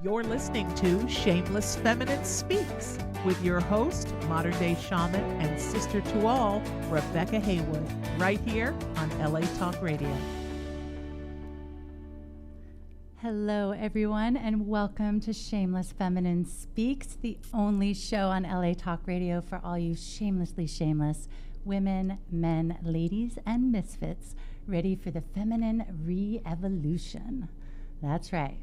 You're listening to Shameless Feminine Speaks with your host, modern-day shaman and sister to all, Rebecca Haywood, right here on LA Talk Radio. Hello, everyone, and welcome to Shameless Feminine Speaks, the only show on LA Talk Radio for all you shamelessly shameless women, men, ladies, and misfits ready for the feminine re-evolution. That's right.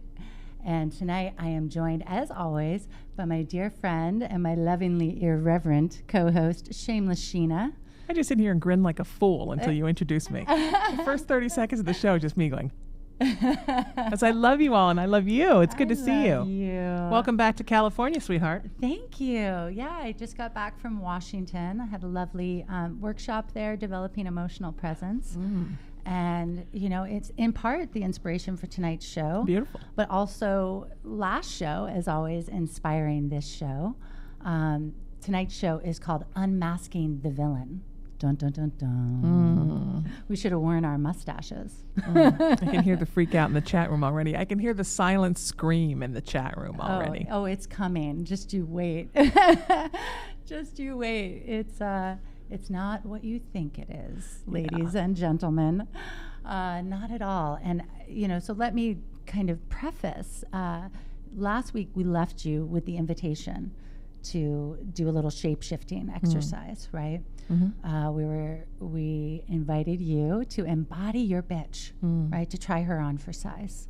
And tonight I am joined, as always, by my dear friend and my lovingly irreverent co-host, Shameless Sheena. I just sit here and grin like a fool until you introduce me. The first 30 seconds of the show, just me going, because I love you all and I love you. It's good to see you. Welcome back to California, sweetheart. Thank you. Yeah, I just got back from Washington. I had a lovely workshop there, developing emotional presence. And, you know, it's in part the inspiration for tonight's show. Beautiful. But also last show, as always, inspiring this show. Tonight's show is called Unmasking the Villain. Dun, dun, dun, dun. We should have worn our mustaches. I can hear the freak out in the chat room already. I can hear the silent scream in the chat room already. Oh, it's coming. Just you wait. Just you wait. It's not what you think it is, ladies and gentlemen. Not at all. And, you know, so let me kind of preface. Last week we left you with the invitation to do a little shape-shifting exercise, right? We invited you to embody your bitch, right? To try her on for size.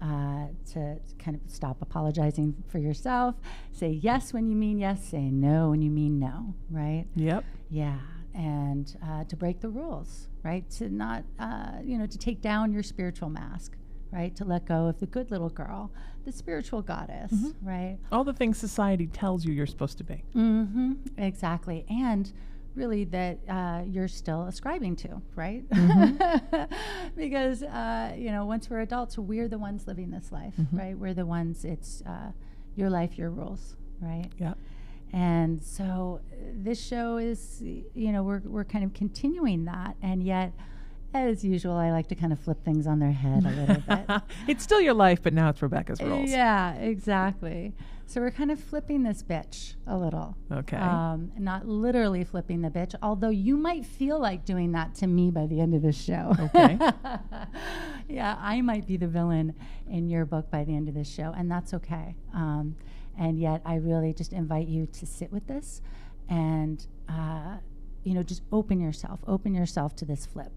To kind of stop apologizing for yourself, say yes when you mean yes, say no when you mean no, right? Yep. Yeah, and to break the rules, right? To not, to take down your spiritual mask, right? To let go of the good little girl, the spiritual goddess, right? All the things society tells you you're supposed to be. Exactly, and really that you're still ascribing to, right? Because, once we're adults, we're the ones living this life, right? We're the ones, it's your life, your rules, right? Yeah. And so this show is, we're kind of continuing that, and yet, as usual, I like to kind of flip things on their head a little bit. It's still your life, but now it's Rebecca's rules. Yeah, exactly. So we're kind of flipping this bitch a little. Okay. Not literally flipping the bitch, although you might feel like doing that to me by the end of this show. Okay. Yeah, I might be the villain in your book by the end of this show, and that's okay. And yet I really just invite you to sit with this and, just open yourself to this flip.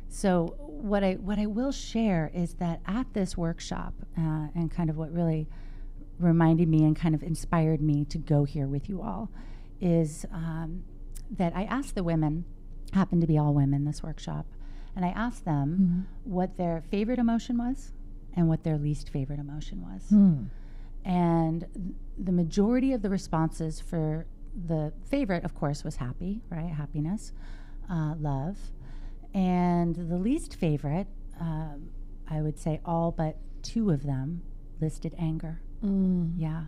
So what I will share is that at this workshop, and kind of what really reminded me and kind of inspired me to go here with you all is that I asked the women, happened to be all women this workshop, and I asked them what their favorite emotion was and what their least favorite emotion was. And the majority of the responses for the favorite, of course, was happy, right? Happiness, love. And the least favorite, I would say all but two of them listed anger. Yeah.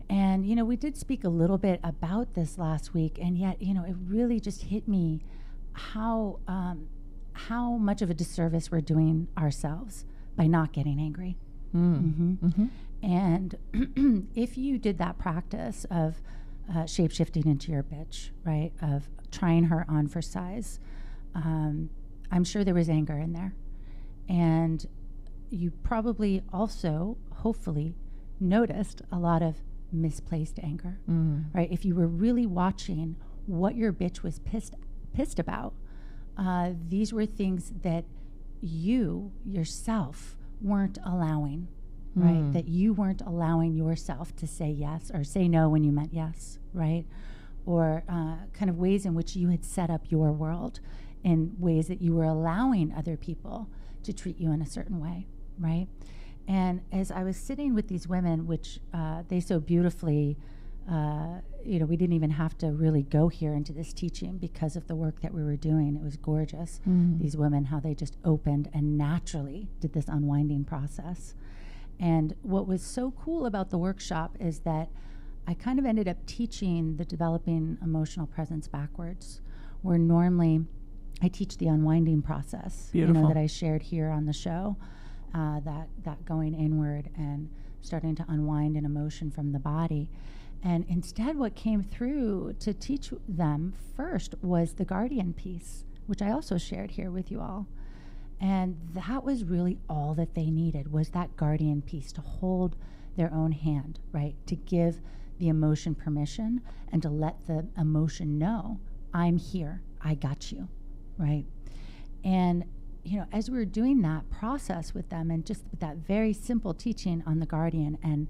And, we did speak a little bit about this last week, and yet, it really just hit me how much of a disservice we're doing ourselves by not getting angry. And if you did that practice of shape-shifting into your bitch, right, of trying her on for size, I'm sure there was anger in there. And you probably also, hopefully, noticed a lot of misplaced anger, right? If you were really watching what your bitch was pissed about, these were things that you yourself weren't allowing, right? That you weren't allowing yourself to say yes or say no when you meant yes, right? Or kind of ways in which you had set up your world in ways that you were allowing other people to treat you in a certain way, right? And as I was sitting with these women, which they so beautifully, we didn't even have to really go here into this teaching because of the work that we were doing. It was gorgeous. These women, how they just opened and naturally did this unwinding process. And what was so cool about the workshop is that I kind of ended up teaching the developing emotional presence backwards, where normally I teach the unwinding process, Beautiful. That I shared here on the show. that going inward and starting to unwind an emotion from the body. And instead, what came through to teach them first was the guardian piece, which I also shared here with you all. And that was really all that they needed, was that guardian piece to hold their own hand, right? To give the emotion permission and to let the emotion know, I'm here, I got you, right? And, as we were doing that process with them, and just with that very simple teaching on the guardian and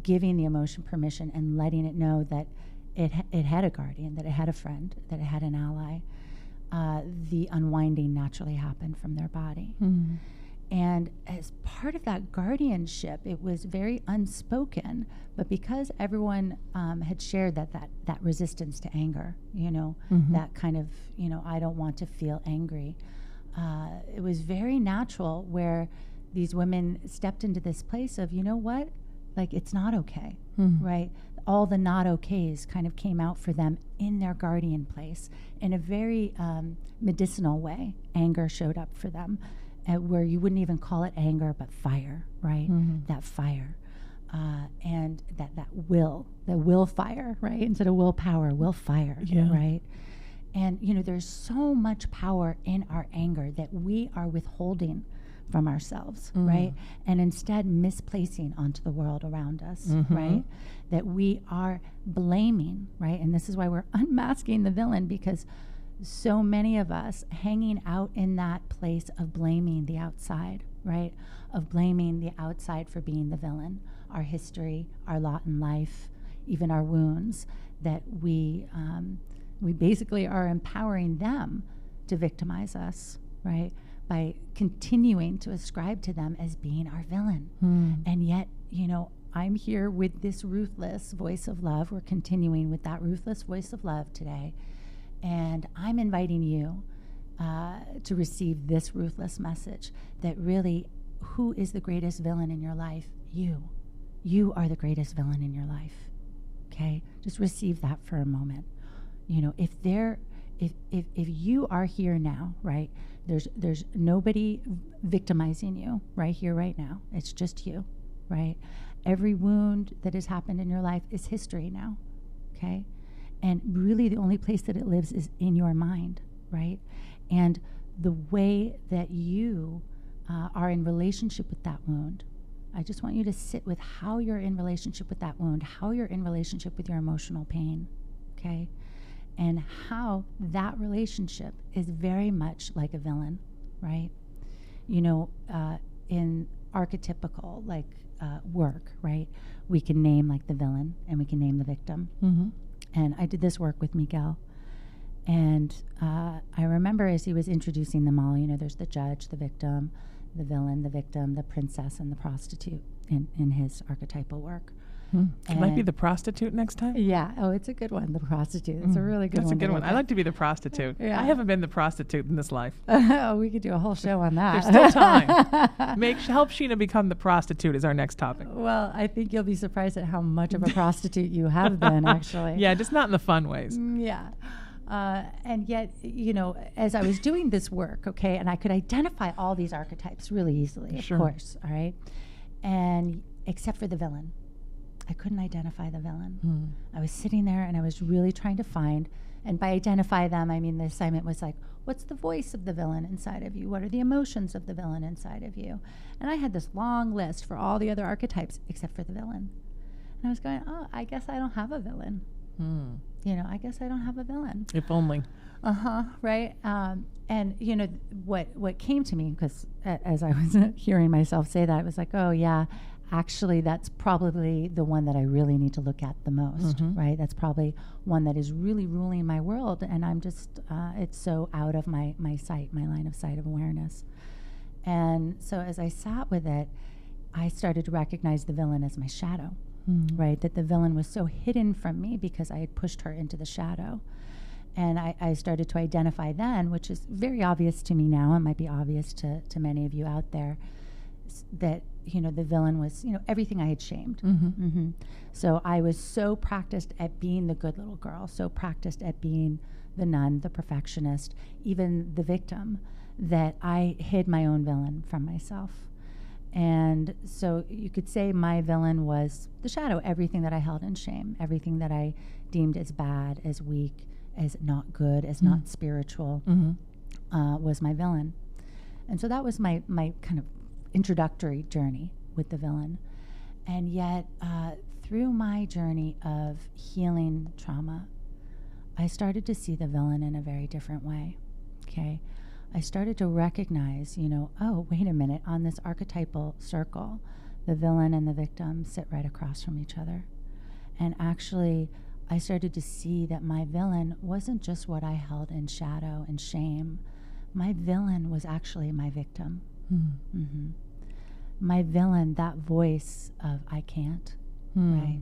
giving the emotion permission and letting it know that it had a guardian, that it had a friend, that it had an ally, the unwinding naturally happened from their body. Mm-hmm. And as part of that guardianship, it was very unspoken, but because everyone had shared that resistance to anger, mm-hmm. that kind of, I don't want to feel angry, it was very natural where these women stepped into this place of, you know what, like, it's not okay, mm-hmm. right? All the not okays kind of came out for them in their guardian place in a very medicinal way. Anger showed up for them. Where you wouldn't even call it anger, but fire, right? Mm-hmm. That fire. And that will fire, right? Instead of willpower, will fire, right? And, there's so much power in our anger that we are withholding from ourselves, right? And instead misplacing onto the world around us, mm-hmm. right? That we are blaming, right? And this is why we're unmasking the villain, because so many of us hanging out in that place of blaming the outside, right? Of blaming the outside for being the villain, our history, our lot in life, even our wounds, that we basically are empowering them to victimize us, right? By continuing to ascribe to them as being our villain. And yet, I'm here with this ruthless voice of love. We're continuing with that ruthless voice of love today. And I'm inviting you to receive this ruthless message that really, who is the greatest villain in your life? You. You are the greatest villain in your life. Okay? Just receive that for a moment. If you are here now, right? There's nobody victimizing you right here, right now. It's just you, right? Every wound that has happened in your life is history now. Okay? And really the only place that it lives is in your mind, right? And the way that you are in relationship with that wound, I just want you to sit with how you're in relationship with that wound, how you're in relationship with your emotional pain, okay? And how that relationship is very much like a villain, right? In archetypical, work, right? We can name, the villain, and we can name the victim. Mm-hmm. And I did this work with Miguel. And I remember as he was introducing them all, there's the judge, the victim, the villain, the victim, the princess, and the prostitute in his archetypal work. It might be the prostitute next time? Yeah. Oh, it's a good one, the prostitute. It's a really good one. That's a good one. I like to be the prostitute. Yeah. I haven't been the prostitute in this life. Oh, we could do a whole show on that. There's still time. Help Sheena become the prostitute is our next topic. Well, I think you'll be surprised at how much of a prostitute you have been, actually. Yeah, just not in the fun ways. Yeah. And yet, as I was doing this work, okay, and I could identify all these archetypes really easily, of course, all right? And except for the villain. I couldn't identify the villain. I was sitting there and I was really trying to find, and by identify them, I mean the assignment was what's the voice of the villain inside of you? What are the emotions of the villain inside of you? And I had this long list for all the other archetypes except for the villain. And I was going, I guess I don't have a villain. I guess I don't have a villain. If only. Right? And, what came to me, because as I was hearing myself say that, it was oh, yeah, actually, that's probably the one that I really need to look at the most, right? That's probably one that is really ruling my world, and I'm just, it's so out of my sight, my line of sight of awareness. And so as I sat with it, I started to recognize the villain as my shadow, right? That the villain was so hidden from me because I had pushed her into the shadow. And I started to identify then, which is very obvious to me now, and might be obvious to many of you out there, that the villain was everything I had shamed. So I was so practiced at being the good little girl, so practiced at being the nun, the perfectionist, even the victim, that I hid my own villain from myself. And so you could say my villain was the shadow, everything that I held in shame, everything that I deemed as bad, as weak, as not good, as not spiritual, was my villain. And so that was my kind of introductory journey with the villain. And yet, through my journey of healing trauma, I started to see the villain in a very different way, okay? I started to recognize, oh, wait a minute, on this archetypal circle, the villain and the victim sit right across from each other. And actually, I started to see that my villain wasn't just what I held in shadow and shame. My villain was actually my victim. My villain, that voice of I can't, right?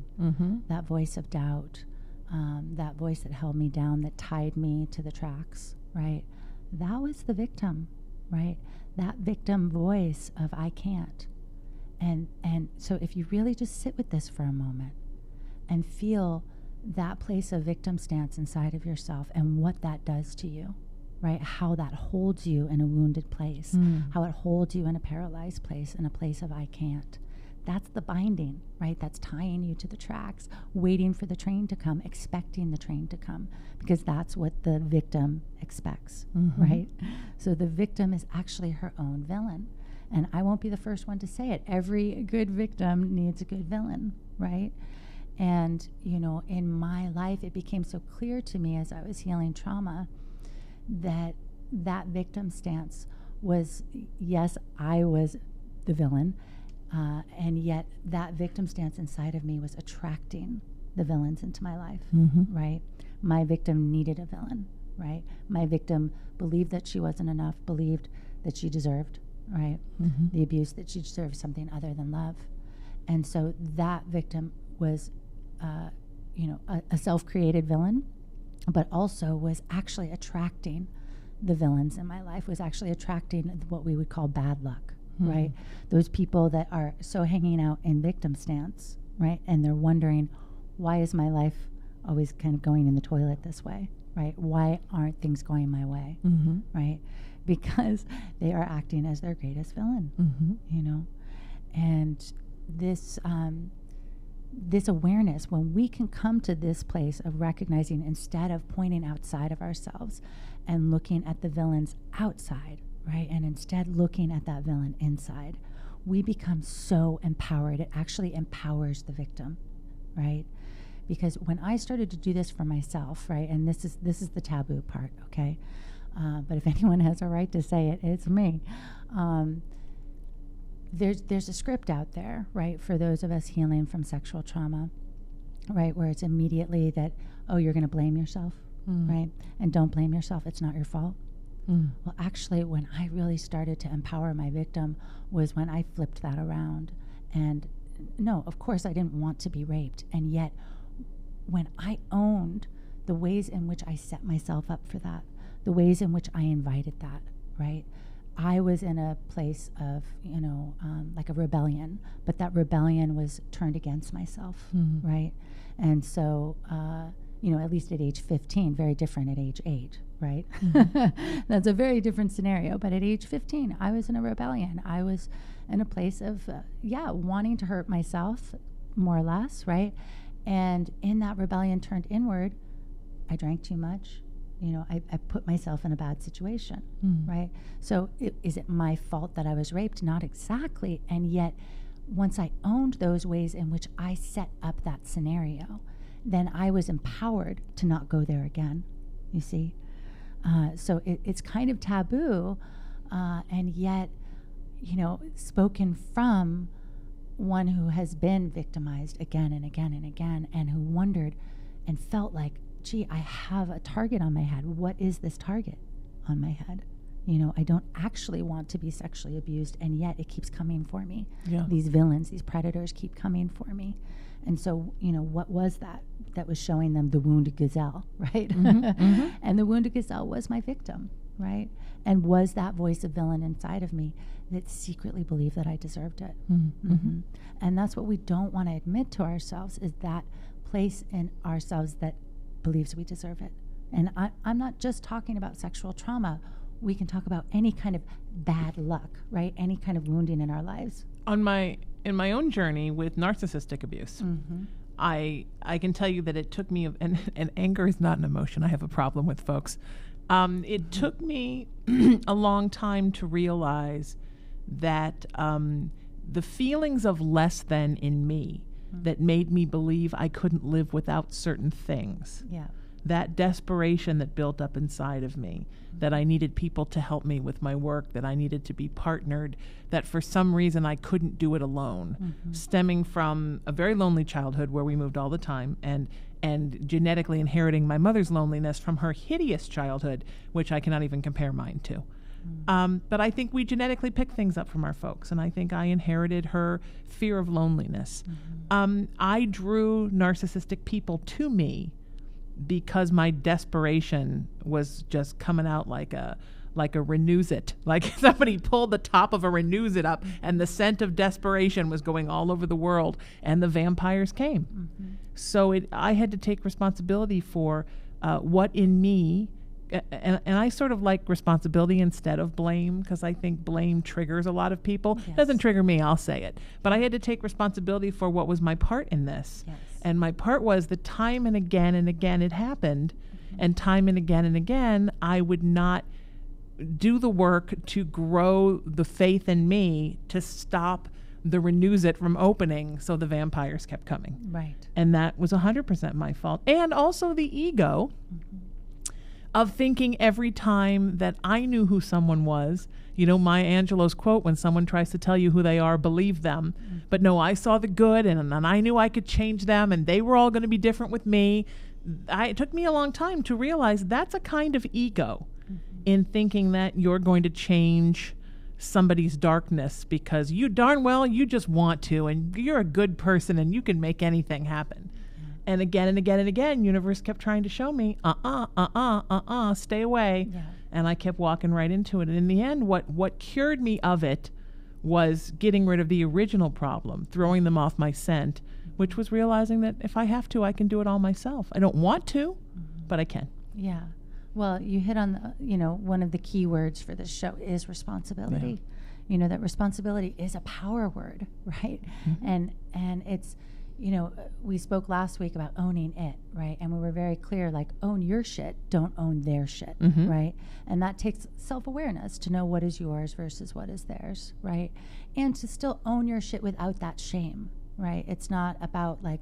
That voice of doubt, that voice that held me down, that tied me to the tracks, right? That was the victim, right? That victim voice of I can't. And so if you really just sit with this for a moment and feel that place of victim stance inside of yourself and what that does to you, right? How that holds you in a wounded place, how it holds you in a paralyzed place, in a place of I can't. That's the binding, right? That's tying you to the tracks, waiting for the train to come, expecting the train to come, because that's what the victim expects, right? So the victim is actually her own villain. And I won't be the first one to say it. Every good victim needs a good villain, right? And, in my life, it became so clear to me as I was healing trauma that victim stance was, yes, I was the villain, and yet that victim stance inside of me was attracting the villains into my life, right? My victim needed a villain, right? My victim believed that she wasn't enough, believed that she deserved, right? The abuse, that she deserved something other than love. And so that victim was, a self-created villain, but also was actually attracting the villains in my life, was actually attracting what we would call bad luck, right? Those people that are so hanging out in victim stance, right? And they're wondering, why is my life always kind of going in the toilet this way, right? Why aren't things going my way, right? Because they are acting as their greatest villain, And this awareness, when we can come to this place of recognizing, instead of pointing outside of ourselves and looking at the villains outside, right? And instead looking at that villain inside, we become so empowered. It actually empowers the victim, right? Because when I started to do this for myself, right? And this is the taboo part, okay? But if anyone has a right to say it, it's me. There's a script out there, right, for those of us healing from sexual trauma, right, where it's immediately that, oh, you're going to blame yourself, right? And don't blame yourself. It's not your fault. Well, actually, when I really started to empower my victim was when I flipped that around. And no, of course, I didn't want to be raped. And yet, when I owned the ways in which I set myself up for that, the ways in which I invited that, right? I was in a place of, like a rebellion, but that rebellion was turned against myself, right? And so, at least at age 15, very different at age 8, right? That's a very different scenario. But at age 15, I was in a rebellion. I was in a place of, wanting to hurt myself, more or less, right? And in that rebellion turned inward, I drank too much. I put myself in a bad situation, right? So is it my fault that I was raped? Not exactly. And yet, once I owned those ways in which I set up that scenario, then I was empowered to not go there again, you see? So it's kind of taboo, and yet, spoken from one who has been victimized again and again and again, and who wondered and felt like, gee, I have a target on my head. What is this target on my head? I don't actually want to be sexually abused, and yet it keeps coming for me. Yeah. These villains, these predators keep coming for me. And so, what was that? That was showing them the wounded gazelle, right? And the wounded gazelle was my victim, right? And was that voice of villain inside of me that secretly believed that I deserved it. And that's what we don't want to admit to ourselves, is that place in ourselves that believes we deserve it. And I'm not just talking about sexual trauma. We can talk about any kind of bad luck, right? Any kind of wounding in our lives. in my own journey with narcissistic abuse, I can tell you that it took me, and anger is not an emotion. I have a problem with folks. It took me a long time to realize that the feelings of less than in me that made me believe I couldn't live without certain things. Yeah. That desperation that built up inside of me, that I needed people to help me with my work, that I needed to be partnered, that for some reason I couldn't do it alone, stemming from a very lonely childhood where we moved all the time, and genetically inheriting my mother's loneliness from her hideous childhood, which I cannot even compare mine to. But I think we genetically pick things up from our folks, and I think I inherited her fear of loneliness. I drew narcissistic people to me because my desperation was just coming out like a Renews-It. Like somebody pulled the top of a Renews-It up, and the scent of desperation was going all over the world, and the vampires came. So I had to take responsibility for what in me, and I sort of like responsibility instead of blame, because I think blame triggers a lot of people. It doesn't trigger me, I'll say it. But I had to take responsibility for what was my part in this. And my part was that time and again it happened, and time and again I would not do the work to grow the faith in me to stop the Renews-It from opening, so the vampires kept coming. Right. And that was 100% my fault. And also the ego of thinking every time that I knew who someone was, you know, Maya Angelou's quote, when someone tries to tell you who they are, believe them. But no, I saw the good, and I knew I could change them, and they were all going to be different with me. It took me a long time to realize that's a kind of ego in thinking that you're going to change somebody's darkness because you darn well, you just want to, and you're a good person, and you can make anything happen. And again, universe kept trying to show me, stay away. Yeah. And I kept walking right into it. And in the end, what cured me of it was getting rid of the original problem, throwing them off my scent, which was realizing that if I have to, I can do it all myself. I don't want to, but I can. Yeah. Well, you hit on, one of the key words for this show is responsibility. Yeah. That responsibility is a power word, right? And it's, we spoke last week about owning it, right? And we were very clear, like, own your shit, don't own their shit, right? And that takes self-awareness to know what is yours versus what is theirs, right? And to still own your shit without that shame, right? It's not about like,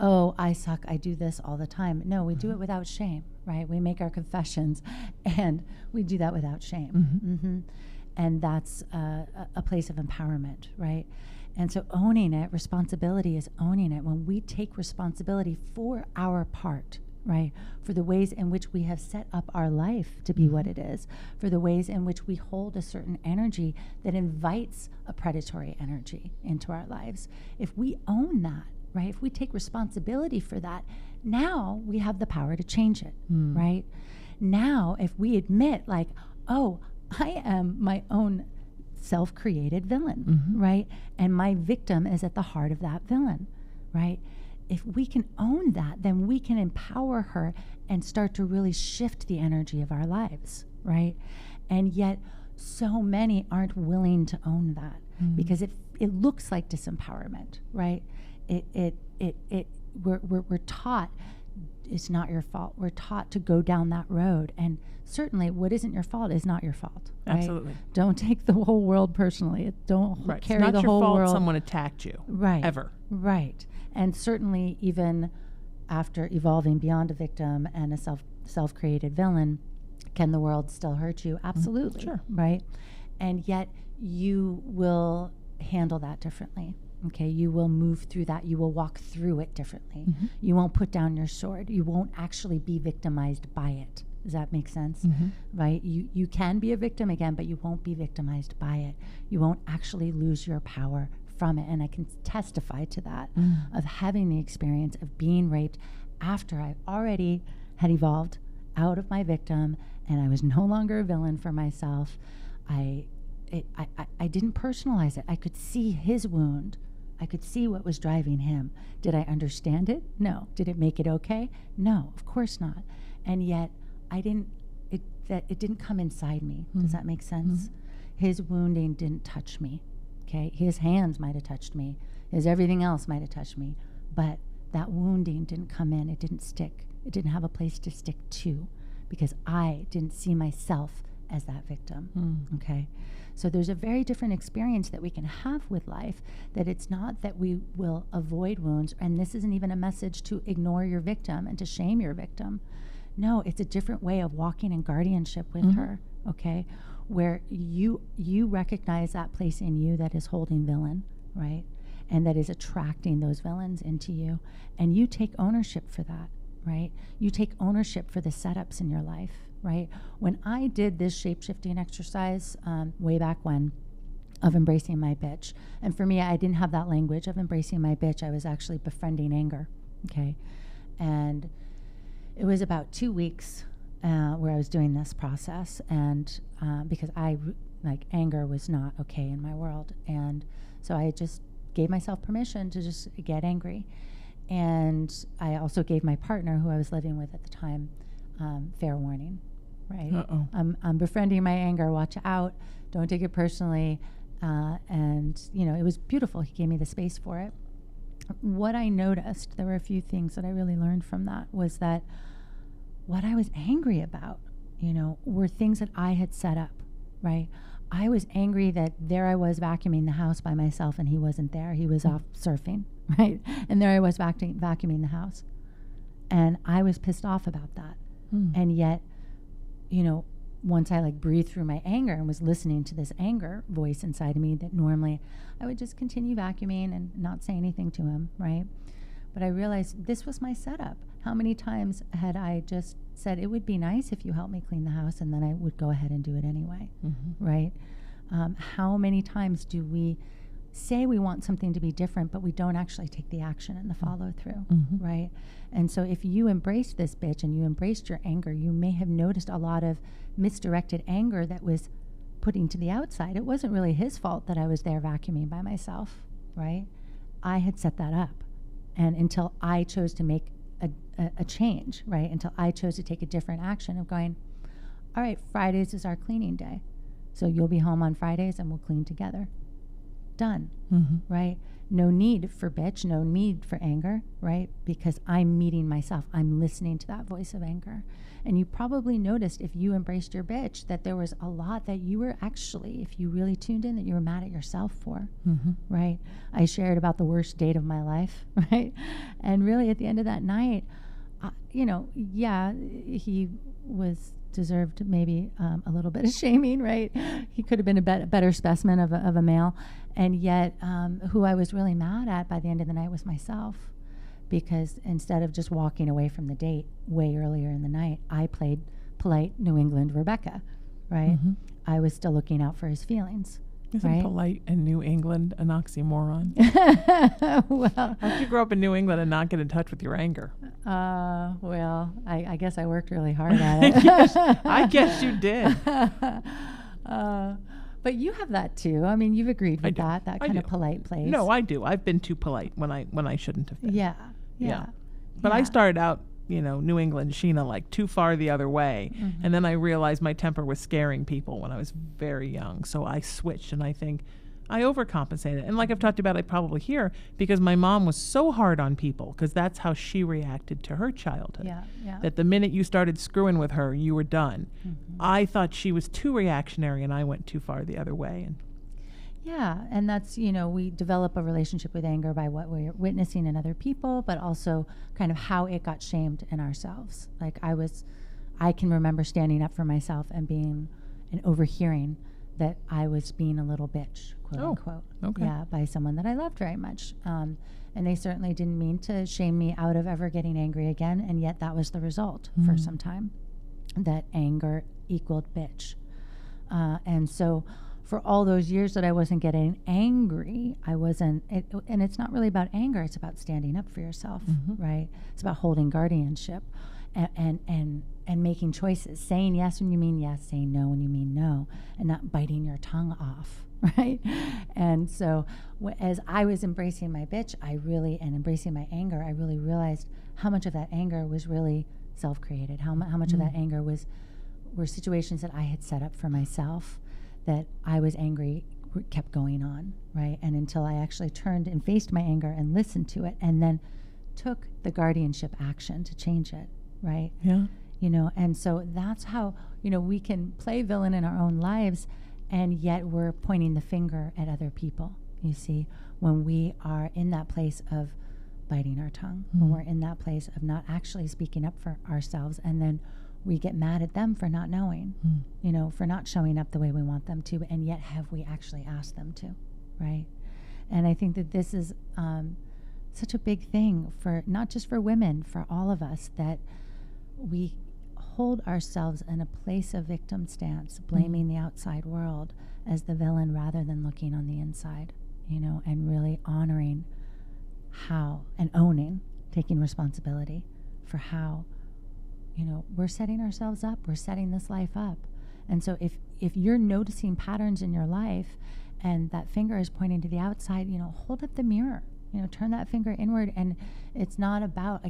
oh, I suck, I do this all the time. No, we do it without shame, right? We make our confessions, and we do that without shame. And that's a place of empowerment, right? And so owning it, responsibility is owning it. When we take responsibility for our part, right, for the ways in which we have set up our life to be what it is, for the ways in which we hold a certain energy that invites a predatory energy into our lives. If we own that, right, if we take responsibility for that, now we have the power to change it, right? Now, if we admit, like, oh, I am my own self-created villain, right? And my victim is at the heart of that villain, right? If we can own that, then we can empower her and start to really shift the energy of our lives, right? And yet, so many aren't willing to own that because it looks like disempowerment, right? We're taught it's not your fault. We're taught to go down that road, and certainly what isn't your fault is not your fault. Right? Absolutely. Don't take the whole world personally. Don't carry the whole world. It's not your fault someone attacked you. Right. Ever. Right. And certainly even after evolving beyond a victim and a self-created villain, can the world still hurt you? Absolutely. Sure. Right. And yet you will handle that differently. Okay, you will move through that. You will walk through it differently. You won't put down your sword. You won't actually be victimized by it. Does that make sense? Right? You can be a victim again, but you won't be victimized by it. You won't actually lose your power from it. And I can testify to that, of having the experience of being raped after I already had evolved out of my victim and I was no longer a villain for myself. I didn't personalize it. I could see his wound. I could see what was driving him. Did I understand it? No. Did it make it okay? No, of course not. And yet it didn't come inside me. Does that make sense? His wounding didn't touch me. Okay, his hands might have touched me, his everything else might have touched me, but that wounding didn't come in, it didn't stick, it didn't have a place to stick to, because I didn't see myself as that victim. Okay, so there's a very different experience that we can have with life, that it's not that we will avoid wounds, and this isn't even a message to ignore your victim and to shame your victim. No, it's a different way of walking in guardianship with her, okay, where you recognize that place in you that is holding villain, right, and that is attracting those villains into you, and you take ownership for that, right? You take ownership for the setups in your life, right? When I did this shape-shifting exercise way back when, of embracing my bitch, and for me, I didn't have that language of embracing my bitch. I was actually befriending anger, okay? And it was about 2 weeks where I was doing this process, and because anger was not okay in my world, and so I just gave myself permission to just get angry. And I also gave my partner, who I was living with at the time, fair warning, right? I'm befriending my anger, watch out, don't take it personally. And, it was beautiful. He gave me the space for it. What I noticed, there were a few things that I really learned from that, was that what I was angry about, were things that I had set up, right? I was angry that there I was vacuuming the house by myself and he wasn't there. He was off surfing, right? And there I was vacuuming the house. And I was pissed off about that. And yet, once I breathed through my anger and was listening to this anger voice inside of me, that normally I would just continue vacuuming and not say anything to him, right? But I realized this was my setup. How many times had I just said, it would be nice if you helped me clean the house, and then I would go ahead and do it anyway, right? How many times do we say we want something to be different, but we don't actually take the action and the follow through, right? And so if you embraced this bitch and you embraced your anger, you may have noticed a lot of misdirected anger that was putting to the outside. It wasn't really his fault that I was there vacuuming by myself, right? I had set that up. And until I chose to make a change, right? Until I chose to take a different action of going, all right, Fridays is our cleaning day. So you'll be home on Fridays and we'll clean together. Done, right? No need for bitch, no need for anger, right? Because I'm meeting myself. I'm listening to that voice of anger. And you probably noticed, if you embraced your bitch, that there was a lot that you were actually, if you really tuned in, that you were mad at yourself for, right? I shared about the worst date of my life, right? And really at the end of that night, he deserved maybe a little bit of shaming, right? He could have been a better specimen of a male. And yet who I was really mad at by the end of the night was myself. Because instead of just walking away from the date way earlier in the night, I played polite New England Rebecca, right? I was still looking out for his feelings. Isn't polite and New England an oxymoron? Well, how did you grow up in New England and not get in touch with your anger? Well, I guess I worked really hard at it. I guess you did. But you have that too. I mean, you've agreed with that kind of polite place. No, I do. I've been too polite when I shouldn't have been. Yeah. But I started out, New England Sheena, too far the other way. And then I realized my temper was scaring people when I was very young. So I switched, and I think I overcompensated. And like I've talked about, I probably hear, because my mom was so hard on people, because that's how she reacted to her childhood. Yeah. That the minute you started screwing with her, you were done. I thought she was too reactionary, and I went too far the other way. And that's, we develop a relationship with anger by what we're witnessing in other people, but also kind of how it got shamed in ourselves. I can remember standing up for myself and overhearing that I was being a little bitch, quote unquote. Okay. Yeah, by someone that I loved very much. And they certainly didn't mean to shame me out of ever getting angry again, and yet that was the result for some time, that anger equaled bitch. And so for all those years that I wasn't getting angry, and it's not really about anger, it's about standing up for yourself, right? It's about holding guardianship and making choices, saying yes when you mean yes, saying no when you mean no, and not biting your tongue off, right? And so as I was embracing my bitch, and embracing my anger, I really realized how much of that anger was really self-created, how much of that anger were situations that I had set up for myself, that I was angry kept going on, right? And until I actually turned and faced my anger and listened to it, and then took the guardianship action to change it, right? Yeah. And so that's how, we can play villain in our own lives, and yet we're pointing the finger at other people, you see, when we are in that place of biting our tongue, when we're in that place of not actually speaking up for ourselves, and then we get mad at them for not knowing, for not showing up the way we want them to, and yet have we actually asked them to, right? And I think that this is such a big thing for not just for women, for all of us, that we hold ourselves in a place of victim stance, blaming the outside world as the villain rather than looking on the inside, and really honoring how and owning, taking responsibility for how, we're setting ourselves up, we're setting this life up. And so if you're noticing patterns in your life and that finger is pointing to the outside, hold up the mirror, turn that finger inward. And it's not about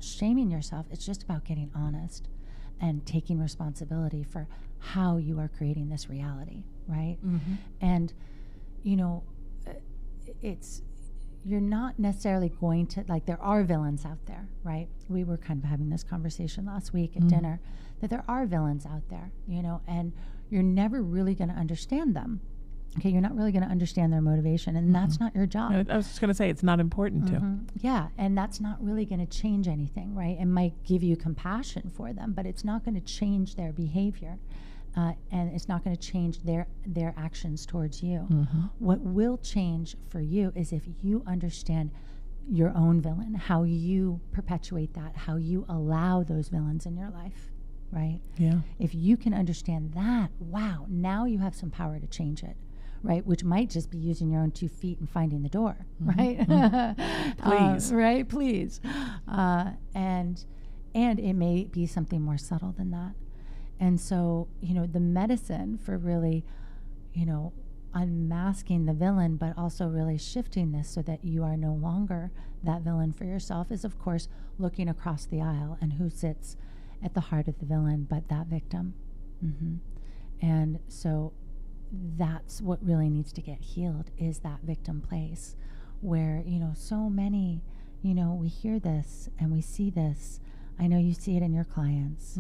shaming yourself. It's just about getting honest and taking responsibility for how you are creating this reality, right? And, you're not necessarily going to, there are villains out there, right? We were kind of having this conversation last week at dinner, that there are villains out there, and you're never really going to understand them. Okay, you're not really going to understand their motivation, and that's not your job. No, I was just going to say, it's not important to. Yeah, and that's not really going to change anything, right? It might give you compassion for them, but it's not going to change their behavior. And it's not going to change their actions towards you. What will change for you is if you understand your own villain, how you perpetuate that, how you allow those villains in your life, right? Yeah. If you can understand that, wow, now you have some power to change it, right? Which might just be using your own 2 feet and finding the door, right? Please. Right, please. And it may be something more subtle than that. And so, the medicine for really, unmasking the villain, but also really shifting this so that you are no longer that villain for yourself is, of course, looking across the aisle and who sits at the heart of the villain, but that victim. And so that's what really needs to get healed, is that victim place where, so many, we hear this and we see this. I know you see it in your clients.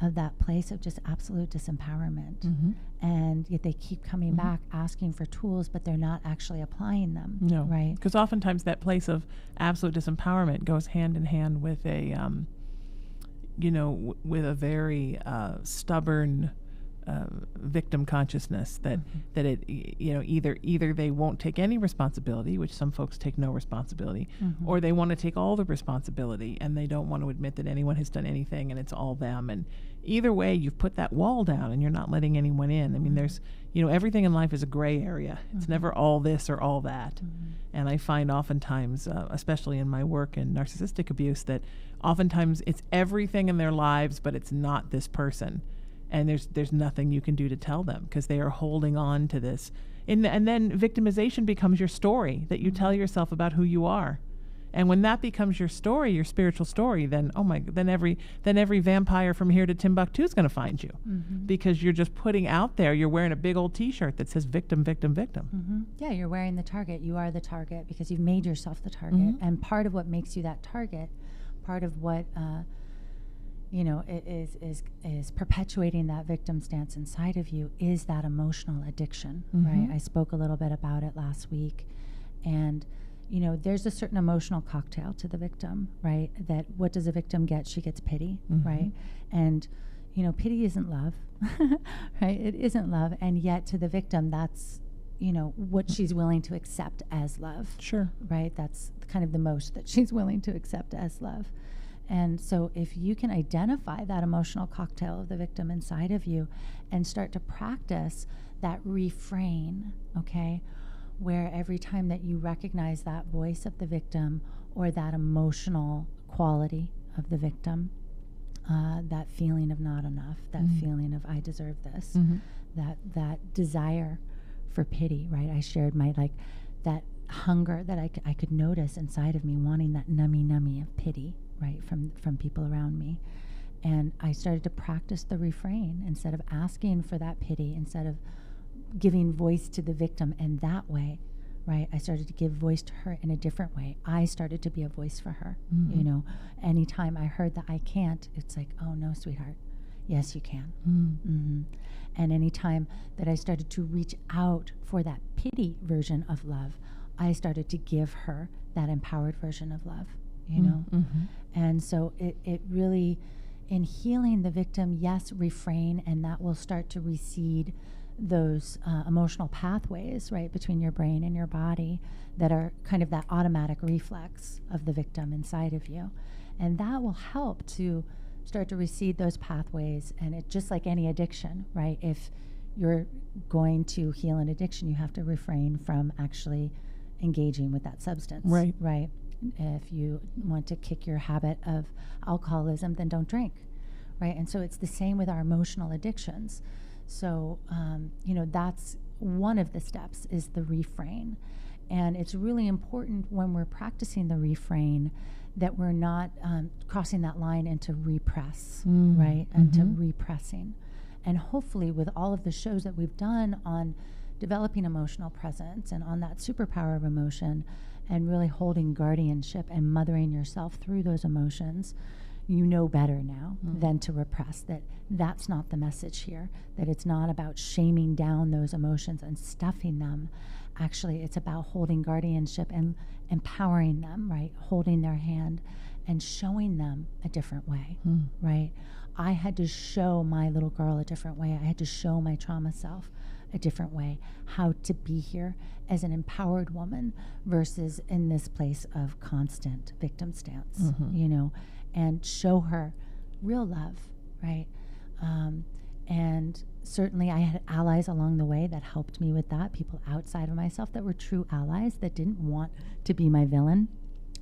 Of that place of just absolute disempowerment. And yet they keep coming back asking for tools, but they're not actually applying them. No. Right? Because oftentimes that place of absolute disempowerment goes hand in hand with a, with a very stubborn victim consciousness that it either they won't take any responsibility, which some folks take no responsibility, or they want to take all the responsibility and they don't want to admit that anyone has done anything and it's all them. And either way, you've put that wall down and you're not letting anyone in. I mean, there's everything in life is a gray area. It's never all this or all that. And I find oftentimes, especially in my work in narcissistic abuse, that oftentimes it's everything in their lives, but it's not this person. And there's nothing you can do to tell them because they are holding on to this. And then victimization becomes your story that you tell yourself about who you are. And when that becomes your story, your spiritual story, then then every vampire from here to Timbuktu is going to find you because you're just putting out there. You're wearing a big old T-shirt that says victim, victim, victim. Yeah, you're wearing the target. You are the target because you've made yourself the target. And part of what makes you that target, part of what is perpetuating that victim stance inside of you is that emotional addiction, right? I spoke a little bit about it last week, and there's a certain emotional cocktail to the victim, right? That what does a victim get? She gets pity, right? And pity isn't love, right? It isn't love, and yet to the victim, that's what she's willing to accept as love. Sure, right? That's kind of the most that she's willing to accept as love. And so if you can identify that emotional cocktail of the victim inside of you and start to practice that refrain, okay, where every time that you recognize that voice of the victim or that emotional quality of the victim, that feeling of not enough, that feeling of I deserve this, that desire for pity, right? I shared my that hunger that I could notice inside of me, wanting that nummy of pity, right, from people around me. And I started to practice the refrain instead of asking for that pity, instead of giving voice to the victim in that way, right? I started to give voice to her in a different way. I started to be a voice for her. Mm-hmm. You know, anytime I heard that I can't, it's like, oh no, sweetheart, yes, you can. Mm-hmm. And anytime that I started to reach out for that pity version of love, I started to give her that empowered version of love, you know? Mm-hmm. And so it really, in healing the victim, yes, refrain, and that will start to recede those emotional pathways, right, between your brain and your body that are kind of that automatic reflex of the victim inside of you. And that will help to start to recede those pathways. And it just like any addiction, right? If you're going to heal an addiction, you have to refrain from actually engaging with that substance. Right. Right. If you want to kick your habit of alcoholism, then don't drink. Right. And so it's the same with our emotional addictions. So, you know, that's one of the steps is the refrain. And it's really important when we're practicing the refrain that we're not crossing that line into repress, right? Into repressing. And hopefully with all of the shows that we've done on developing emotional presence and on that superpower of emotion and really holding guardianship and mothering yourself through those emotions, you know better now than to repress, that that's not the message here, that it's not about shaming down those emotions and stuffing them. Actually, it's about holding guardianship and empowering them, right? Holding their hand and showing them a different way, right? I had to show my little girl a different way. I had to show my trauma self a different way, how to be here as an empowered woman versus in this place of constant victim stance, you know, and show her real love, right? And certainly I had allies along the way that helped me with that, people outside of myself that were true allies that didn't want to be my villain,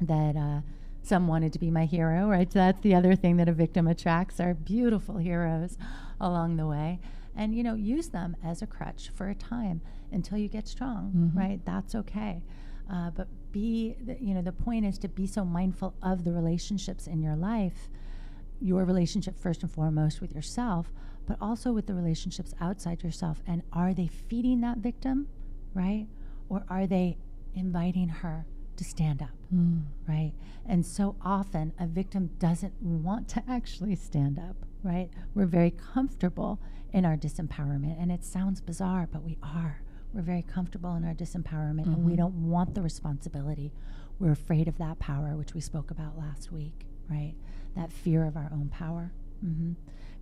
that some wanted to be my hero, right? So that's the other thing that a victim attracts, are beautiful heroes along the way. And, you know, use them as a crutch for a time until you get strong, right? That's okay. But the point is to be so mindful of the relationships in your life, your relationship first and foremost with yourself, but also with the relationships outside yourself. And are they feeding that victim, right? Or are they inviting her to stand up, right? And so often a victim doesn't want to actually stand up, right? We're very comfortable in our disempowerment, and it sounds bizarre, but we are. We're very comfortable in our disempowerment, and we don't want the responsibility. We're afraid of that power, which we spoke about last week, right? That fear of our own power,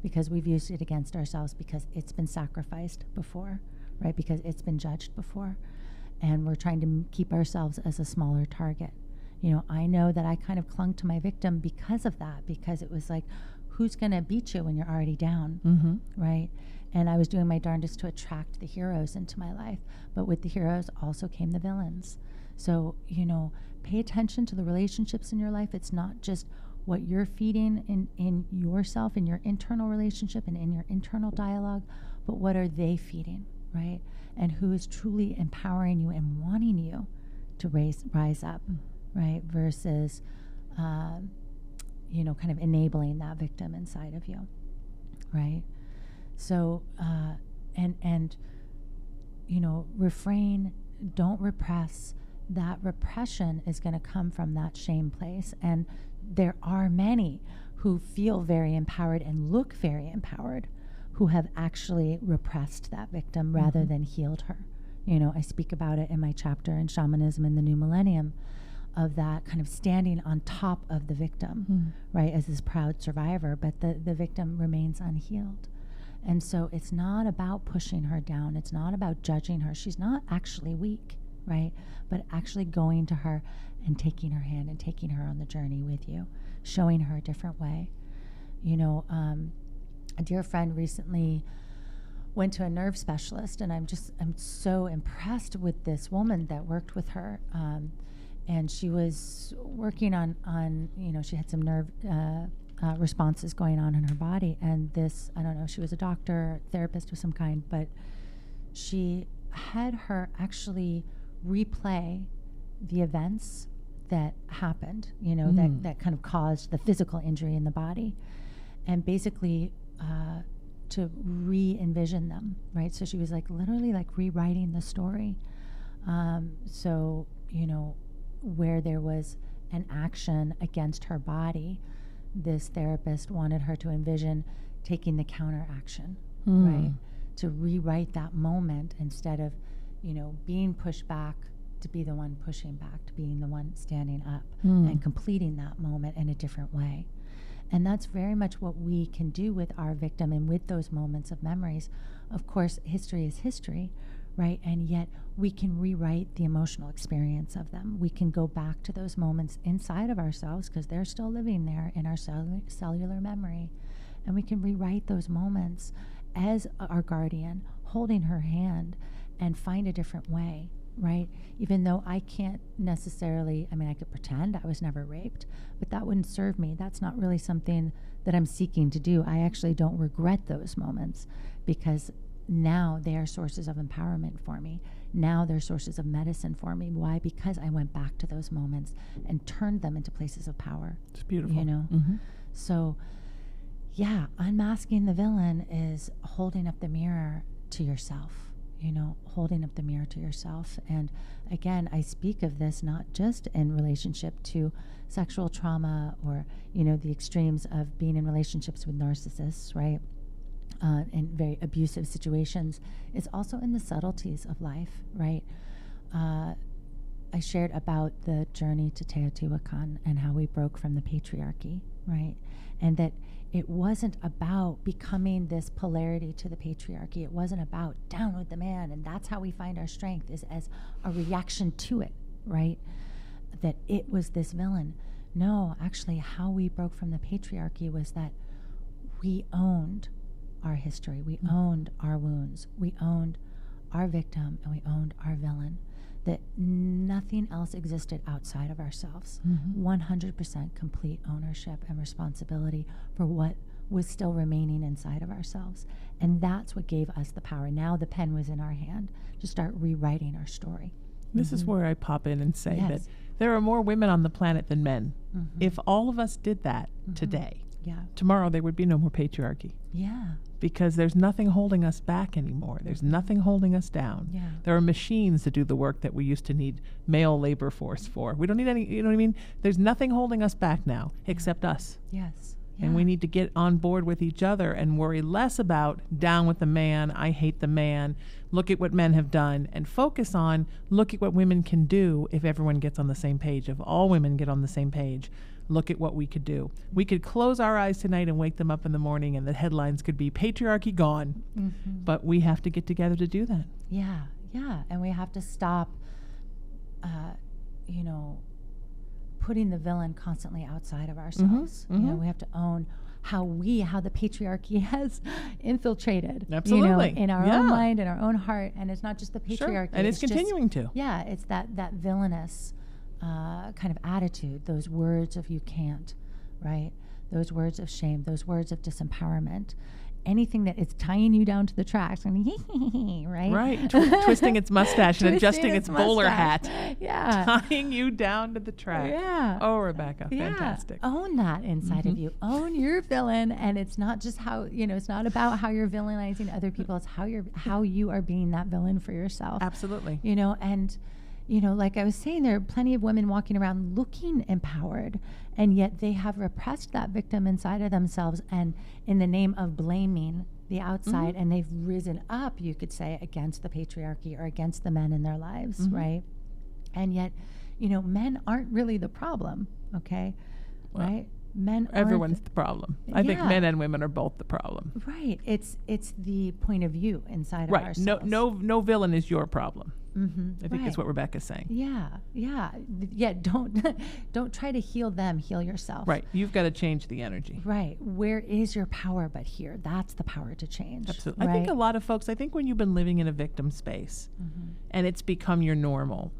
because we've used it against ourselves, because it's been sacrificed before, right? Because it's been judged before, and we're trying to keep ourselves as a smaller target. You know, I know that I kind of clung to my victim because of that, because it was like, who's going to beat you when you're already down, right? And I was doing my darndest to attract the heroes into my life. But with the heroes also came the villains. So, you know, pay attention to the relationships in your life. It's not just what you're feeding in yourself, in your internal relationship and in your internal dialogue, but what are they feeding, right? And who is truly empowering you and wanting you to rise up, right? Versus, you know, kind of enabling that victim inside of you, right? So, and you know, refrain, don't repress. That repression is going to come from that shame place. And there are many who feel very empowered and look very empowered who have actually repressed that victim rather than healed her. You know, I speak about it in my chapter in Shamanism in the New Millennium, of that kind of standing on top of the victim, right, as this proud survivor, but the victim remains unhealed. And so it's not about pushing her down. It's not about judging her. She's not actually weak, right? But actually going to her and taking her hand and taking her on the journey with you, showing her a different way. You know, a dear friend recently went to a nerve specialist, and I'm so impressed with this woman that worked with her. And she was working on, you know, she had some nerve responses going on in her body. And this, I don't know, she was a doctor, therapist of some kind, but she had her actually replay the events that happened, you know, that kind of caused the physical injury in the body. And basically to re-envision them, right? So she was like literally like rewriting the story. So, you know, where there was an action against her body, this therapist wanted her to envision taking the counter action, right? To rewrite that moment instead of, you know, being pushed back, to be the one pushing back, to being the one standing up and completing that moment in a different way. And that's very much what we can do with our victim and with those moments of memories. Of course, history is history, right? And yet we can rewrite the emotional experience of them. We can go back to those moments inside of ourselves because they're still living there in our cellular memory. And we can rewrite those moments as our guardian, holding her hand, and find a different way, right? Even though I can't necessarily, I mean, I could pretend I was never raped, but that wouldn't serve me. That's not really something that I'm seeking to do. I actually don't regret those moments because now they are sources of empowerment for me. Now they're sources of medicine for me. Why? Because I went back to those moments and turned them into places of power. It's beautiful. You know? So, yeah, unmasking the villain is holding up the mirror to yourself. You know, holding up the mirror to yourself. And again, I speak of this not just in relationship to sexual trauma or, you know, the extremes of being in relationships with narcissists, right? In very abusive situations. It's also in the subtleties of life, right? I shared about the journey to Teotihuacan and how we broke from the patriarchy, right? And that it wasn't about becoming this polarity to the patriarchy. It wasn't about down with the man, and that's how we find our strength, is as a reaction to it, right? That it was this villain. No, actually, how we broke from the patriarchy was that we owned our history. We owned our wounds. We owned our victim, and we owned our villain. That nothing else existed outside of ourselves. 100% complete ownership and responsibility for what was still remaining inside of ourselves. And that's what gave us the power. Now the pen was in our hand to start rewriting our story. This is where I pop in and say that there are more women on the planet than men. If all of us did that today, tomorrow there would be no more patriarchy. Because there's nothing holding us back anymore. There's nothing holding us down. There are machines to do the work that we used to need male labor force for. We don't need any, you know what I mean? There's nothing holding us back now except us. And we need to get on board with each other and worry less about down with the man, I hate the man, look at what men have done, and focus on look at what women can do if everyone gets on the same page, if all women get on the same page. Look at what we could do. We could close our eyes tonight and wake them up in the morning and the headlines could be patriarchy gone. But we have to get together to do that. And we have to stop, you know, putting the villain constantly outside of ourselves. You know, we have to own how the patriarchy has infiltrated, Absolutely. You know, in our own mind, in our own heart. And it's not just the patriarchy. And it's continuing to. It's that villainous kind of attitude, those words of you can't, right? Those words of shame, those words of disempowerment, anything that is tying you down to the tracks, right? Twisting its mustache and adjusting its bowler hat. Tying you down to the track. Oh, Rebecca, fantastic. Own that inside of you. Own your villain, and it's not just how, you know, it's not about how you're villainizing other people. It's how you are being that villain for yourself. Absolutely. You know, and you know, like I was saying, there are plenty of women walking around looking empowered, and yet they have repressed that victim inside of themselves, and in the name of blaming the outside, and they've risen up, you could say, against the patriarchy or against the men in their lives, right? And yet, you know, men aren't really the problem, okay? Well, right? Men everyone's the problem. I think men and women are both the problem. Right. It's the point of view inside of ourselves. No villain is your problem. I think that's what Rebecca's saying. Don't try to heal them. Heal yourself. Right. You've got to change the energy. Right. Where is your power but here? That's the power to change. Absolutely. Right? I think a lot of folks, when you've been living in a victim space and it's become your normal,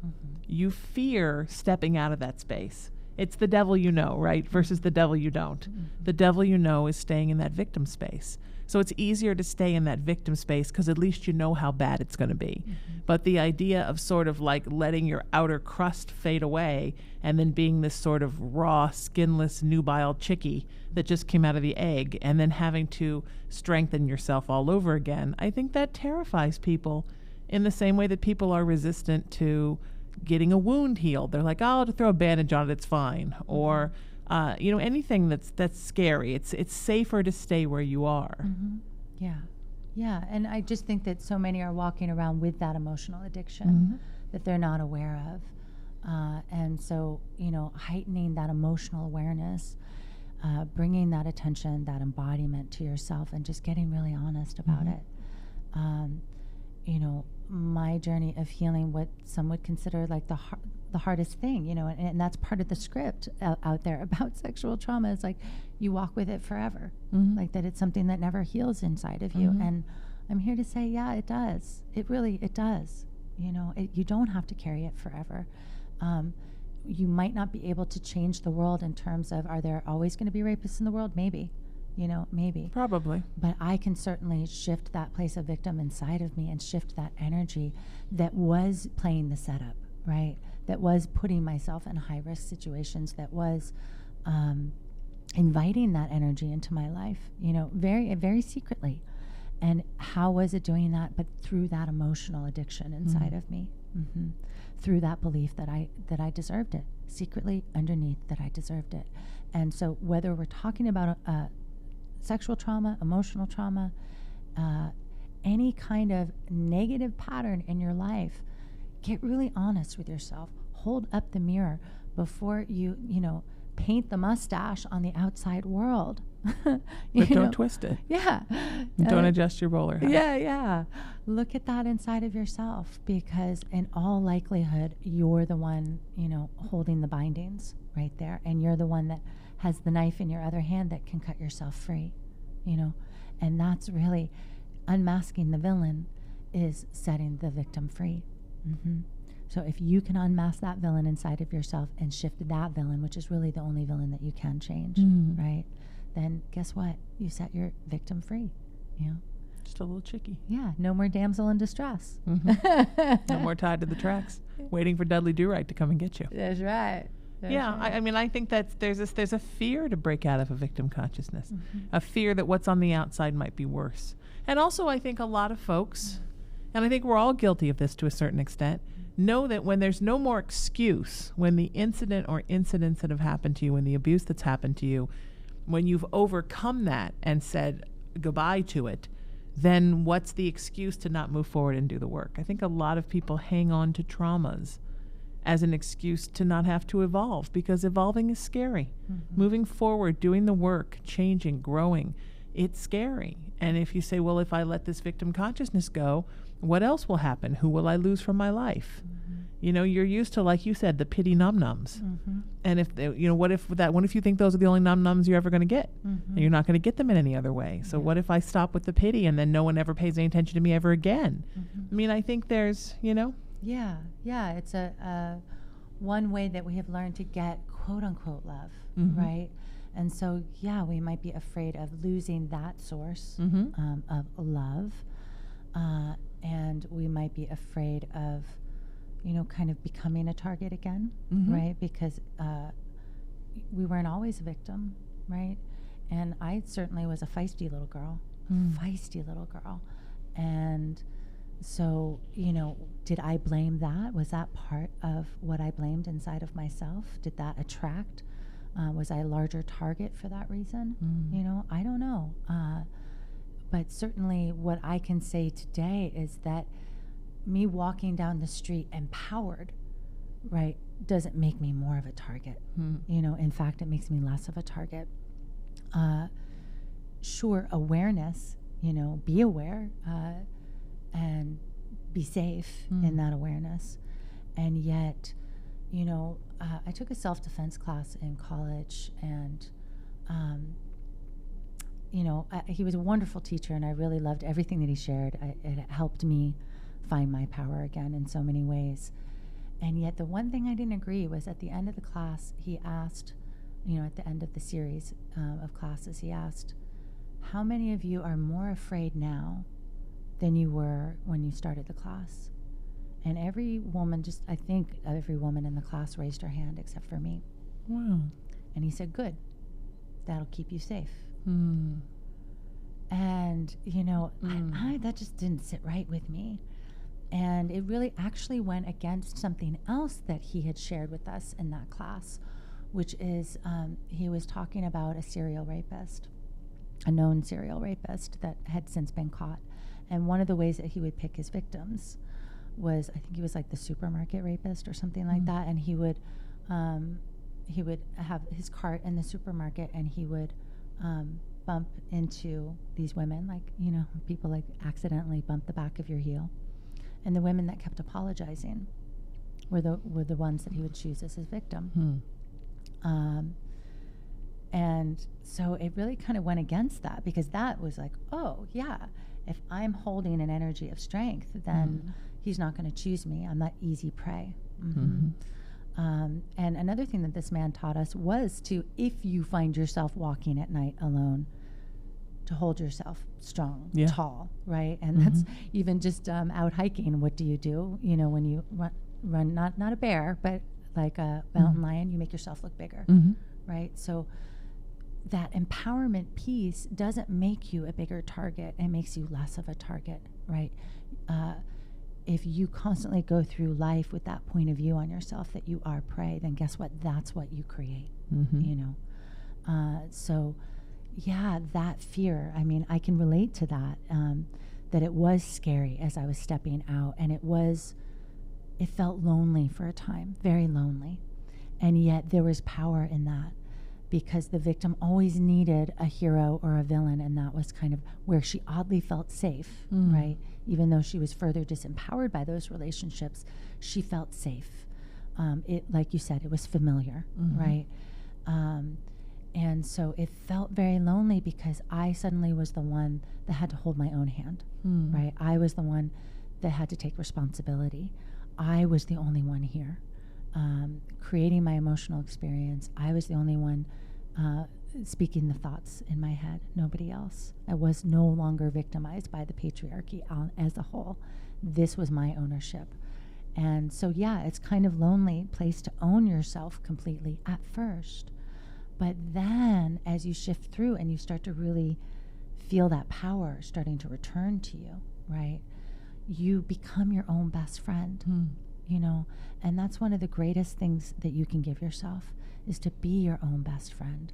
you fear stepping out of that space. It's the devil you know, right? Versus the devil you don't. The devil you know is staying in that victim space. So it's easier to stay in that victim space because at least you know how bad it's going to be. But the idea of sort of like letting your outer crust fade away and then being this sort of raw, skinless, nubile chickie that just came out of the egg and then having to strengthen yourself all over again, I think that terrifies people in the same way that people are resistant to getting a wound healed. They're like, oh, I'll just throw a bandage on it, it's fine. Or, anything that's scary. It's safer to stay where you are. Yeah. Yeah. And I just think that so many are walking around with that emotional addiction that they're not aware of. And so, heightening that emotional awareness, bringing that attention, that embodiment to yourself, and just getting really honest about it. My journey of healing, what some would consider like the hardest thing, and that's part of the script out there about sexual trauma, is like you walk with it forever, like that it's something that never heals inside of you. And I'm here to say, yeah, it does. It does. You don't have to carry it forever. You might not be able to change the world in terms of, are there always going to be rapists in the world? Maybe. Maybe. Probably. But I can certainly shift that place of victim inside of me and shift that energy that was playing the setup, right? That was putting myself in high-risk situations, that was inviting that energy into my life, very, very secretly. And how was it doing that? But through that emotional addiction inside of me, through that belief that I deserved it, secretly underneath that I deserved it. And so whether we're talking about sexual trauma, emotional trauma, any kind of negative pattern in your life, get really honest with yourself. Hold up the mirror before you paint the mustache on the outside world. But don't twist it. Yeah. Don't adjust your bowler hat. Yeah. Look at that inside of yourself, because in all likelihood, you're the one, holding the bindings right there. And you're the one that has the knife in your other hand that can cut yourself free, and that's really unmasking the villain, is setting the victim free. So if you can unmask that villain inside of yourself and shift that villain, which is really the only villain that you can change, right? Then guess what? You set your victim free, Just a little chickie. Yeah, no more damsel in distress. No more tied to the tracks, waiting for Dudley Do-Right to come and get you. That's right. I think that there's a fear to break out of a victim consciousness, a fear that what's on the outside might be worse. And also I think a lot of folks, and I think we're all guilty of this to a certain extent, know that when there's no more excuse, when the incident or incidents that have happened to you, when the abuse that's happened to you, when you've overcome that and said goodbye to it, then what's the excuse to not move forward and do the work? I think a lot of people hang on to traumas as an excuse to not have to evolve, because evolving is scary. Moving forward, doing the work, changing, growing, it's scary. And if you say, well, if I let this victim consciousness go, what else will happen? Who will I lose from my life? You're used to, like you said, the pity num-nums. And if what if you think those are the only num-nums you're ever going to get? And you're not going to get them in any other way. So what if I stop with the pity and then no one ever pays any attention to me ever again? I think there's, Yeah, it's a one way that we have learned to get quote unquote love, right? And so, we might be afraid of losing that source of love, and we might be afraid of, kind of becoming a target again, right? Because we weren't always a victim, right? And I certainly was a feisty little girl, and so, did I blame that? Was that part of what I blamed inside of myself? Did that attract? Was I a larger target for that reason? I don't know. But certainly what I can say today is that me walking down the street empowered, right, doesn't make me more of a target. In fact, it makes me less of a target. Sure, awareness, be aware, and be safe in that awareness. And yet, I took a self-defense class in college, and, he was a wonderful teacher, and I really loved everything that he shared. It helped me find my power again in so many ways. And yet the one thing I didn't agree was at the end of the class, he asked, at the end of the series of classes, he asked, how many of you are more afraid now than you were when you started the class? And every woman, I think every woman in the class raised her hand except for me. Wow. And he said, good, that'll keep you safe. Mm. And, that just didn't sit right with me. And it really actually went against something else that he had shared with us in that class, which is he was talking about a serial rapist, a known serial rapist that had since been caught. And one of the ways that he would pick his victims was, I think he was like the supermarket rapist or something like that. And he would have his cart in the supermarket, and he would bump into these women, like, people like accidentally bump the back of your heel. And the women that kept apologizing were the ones that he would choose as his victim. And so it really kind of went against that, because that was like, oh yeah, if I'm holding an energy of strength, then he's not going to choose me. I'm that easy prey. And another thing that this man taught us was to, if you find yourself walking at night alone, to hold yourself strong, tall, right? And that's even just out hiking. What do? When you run not a bear, but like a mountain lion, you make yourself look bigger, right? So that empowerment piece doesn't make you a bigger target. It makes you less of a target, right? If you constantly go through life with that point of view on yourself that you are prey, then guess what? That's what you create, So yeah, that fear, I mean, I can relate to that, that it was scary as I was stepping out, and it felt lonely for a time, very lonely. And yet there was power in that, because the victim always needed a hero or a villain, and that was kind of where she oddly felt safe, right? Even though she was further disempowered by those relationships, she felt safe. It, like you said, it was familiar, right? And so it felt very lonely, because I suddenly was the one that had to hold my own hand, right? I was the one that had to take responsibility. I was the only one here, creating my emotional experience. I was the only one speaking the thoughts in my head, nobody else. I was no longer victimized by the patriarchy as a whole. This was my ownership. And so, yeah, it's kind of lonely place to own yourself completely at first. But then as you shift through and you start to really feel that power starting to return to you, right? You become your own best friend, and that's one of the greatest things that you can give yourself, is to be your own best friend.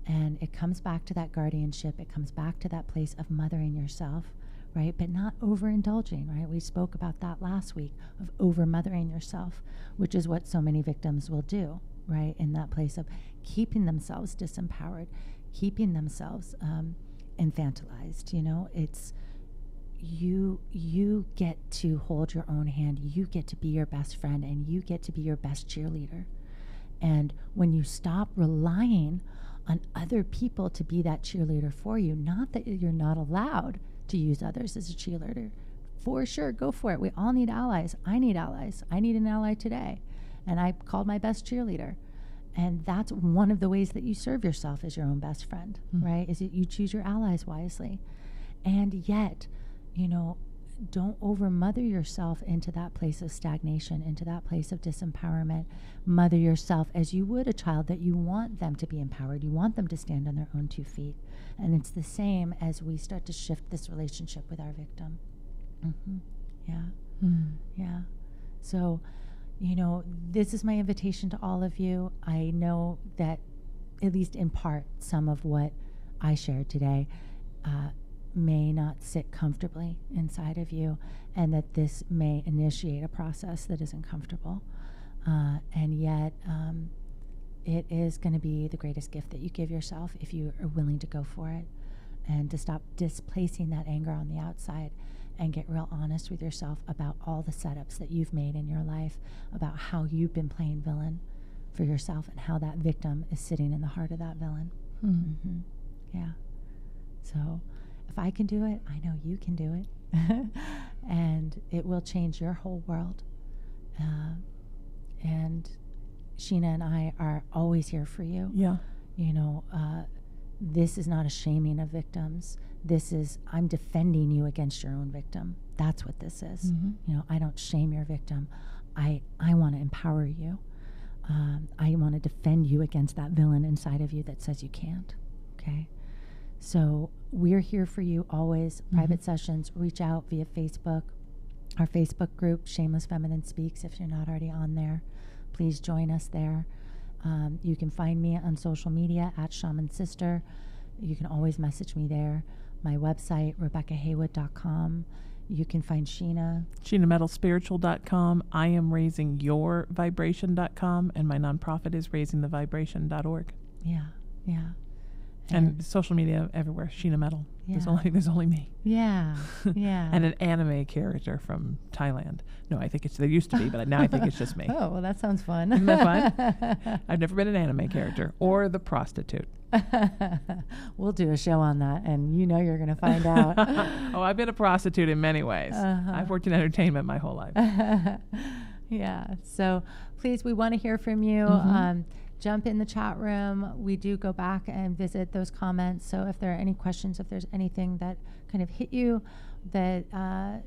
And it comes back to that guardianship. It comes back to that place of mothering yourself, right? But not overindulging, right? We spoke about that last week, of over-mothering yourself, which is what so many victims will do, right? In that place of keeping themselves disempowered, keeping themselves infantilized, it's you get to hold your own hand. You get to be your best friend, and you get to be your best cheerleader. And when you stop relying on other people to be that cheerleader for you, not that you're not allowed to use others as a cheerleader, for sure, go for it. We all need allies. I need allies. I need an ally today. And I called my best cheerleader. And that's one of the ways that you serve yourself as your own best friend, right? Is that you choose your allies wisely. And yet, don't over-mother yourself into that place of stagnation, into that place of disempowerment. Mother yourself as you would a child that you want them to be empowered. You want them to stand on their own 2 feet. And it's the same as we start to shift this relationship with our victim. Yeah. So, this is my invitation to all of you. I know that, at least in part, some of what I shared today may not sit comfortably inside of you, and that this may initiate a process that isn't comfortable. And yet, it is going to be the greatest gift that you give yourself if you are willing to go for it, and to stop displacing that anger on the outside, and get real honest with yourself about all the setups that you've made in your life, about how you've been playing villain for yourself, and how that victim is sitting in the heart of that villain. Yeah. So if I can do it, I know you can do it. And it will change your whole world. And Sheena and I are always here for you. Yeah. this is not a shaming of victims. This is, I'm defending you against your own victim. That's what this is. You know, I don't shame your victim. I want to empower you. I want to defend you against that villain inside of you that says you can't. Okay? So we're here for you always. Private sessions, reach out via Facebook. Our Facebook group, Shameless Feminine Speaks, if you're not already on there, please join us there. You can find me on social media at Shaman Sister. You can always message me there. My website, RebeccaHaywood.com. You can find Sheena. SheenaMetalSpiritual.com. I am raisingyourvibration.com, and my nonprofit is raisingthevibration.org. Yeah. And social media everywhere. Sheena Metal. Yeah. There's only me. Yeah. And an anime character from Thailand. No, I think there used to be, but now I think it's just me. Oh, well, that sounds fun. Isn't that fun? I've never been an anime character or the prostitute. We'll do a show on that, and you know you're going to find out. Oh, I've been a prostitute in many ways. I've worked in entertainment my whole life. Yeah. So please, we want to hear from you. Jump in the chat room. We do go back and visit those comments. So if there are any questions, if there's anything that kind of hit you that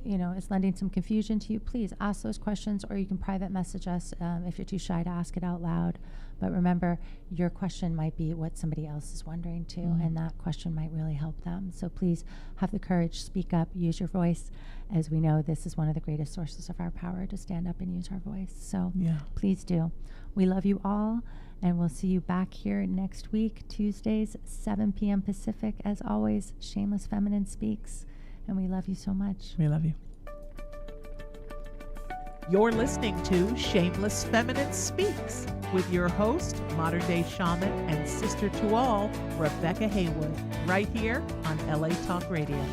is lending some confusion to you, please ask those questions, or you can private message us if you're too shy to ask it out loud. But remember, your question might be what somebody else is wondering too, and that question might really help them. So please have the courage, speak up, use your voice. As we know, this is one of the greatest sources of our power, to stand up and use our voice. So please do. We love you all. And we'll see you back here next week, Tuesdays, 7 p.m. Pacific. As always, Shameless Feminine Speaks. And we love you so much. We love you. You're listening to Shameless Feminine Speaks with your host, modern-day shaman and sister to all, Rebecca Haywood, right here on LA Talk Radio.